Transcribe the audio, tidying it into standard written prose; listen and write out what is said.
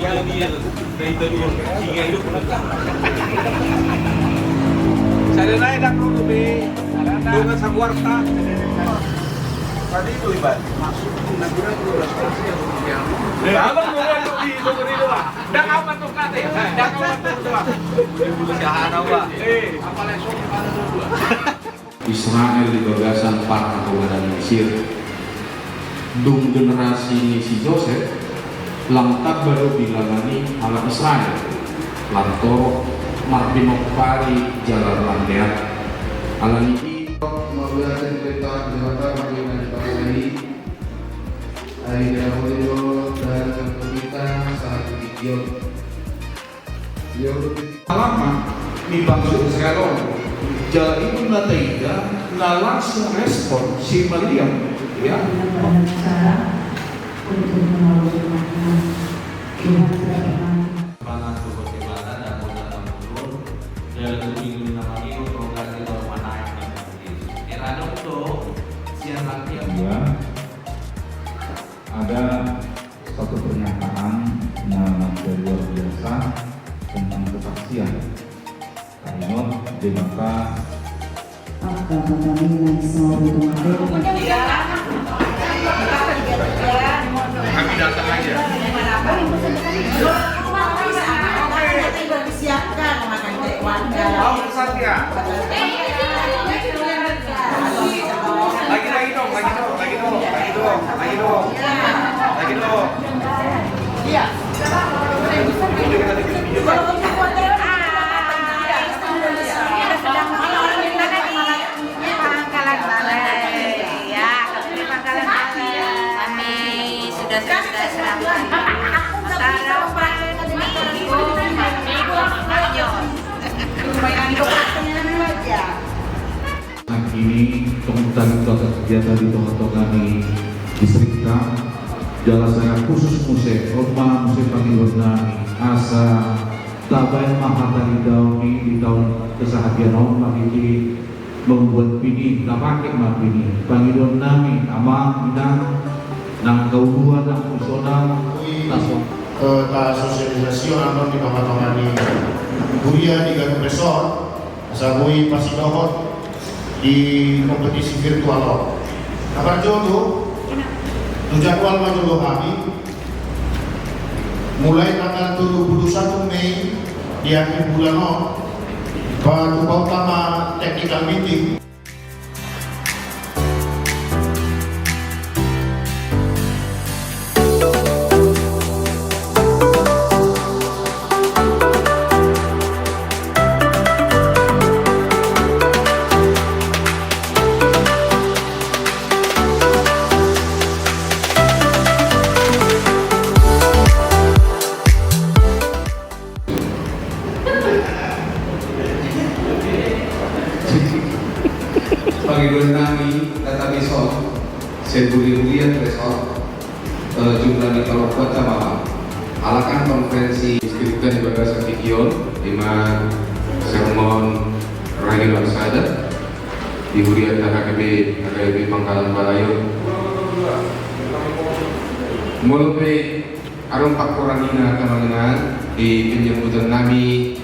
Saya naik dak dulu di dengan Saguarta. Tadi itu ibarat masuk kira-kira 12 kursi yang abang mulai di itu Pak. Dak aman tuh kate. Dak aman tuh Pak. Usaha Pak. Apa lesok pada dulu. Israel di gagasan para komandan Mesir. Dung generasi si Joseph langkah baru bilangani ala Israel lantoro marbinokpari jalan landean ala niki Maulana Perintah Jakarta Bagaimana Dipakaian Hari Dahulu dan Pemerintah saat video lama di bangsa Israel jalan itu nataiga na langsung respon si Maryam ya untuk menolong umatnya. Tuhan berfirman, Bagaimana dan datang turun dan minggu lagi untuk kasih tahu mana yang Erano tuh siang lagi Kedua, ada satu pernyataan yang luar biasa tentang kesaksian Kainot di mata apa kami yang semua Kami datang aja. Siapkan makan dari warga. Oh, Satya. Lagi dong. Iya. Pangkalan Balai ya, Pangkalan Balai kami sudah serahkan sarapan minggu saat ini kemudian kegiatan di tengah-tengah kami diserta jalan saya khusus musik rumah musik panggilan nami asa tabay mahatari dauni di tahun kesehatian orang ini membuat pini napakai mah pini panggilan nami amang minang nang kauduan nang personal tasok ta sosialisasi anon di tengah-tengah ni Buria di Gadung Resort sabui pasinohot di kompetisi virtual kabar jodoh jadwal majodoh kami mulai tanggal 21 Mei di akhir bulan baru utama technical meeting. panggilan kami data besok sebuli-bulian besok jumlah kalau kuat sama alakan konferensi distribusikan di Bagasan Kikion dengan sermon Rangil Warsada di Hurian KKB Pangkalan Balayon mulai arung pak Koranina teman-teman di penjemputan kami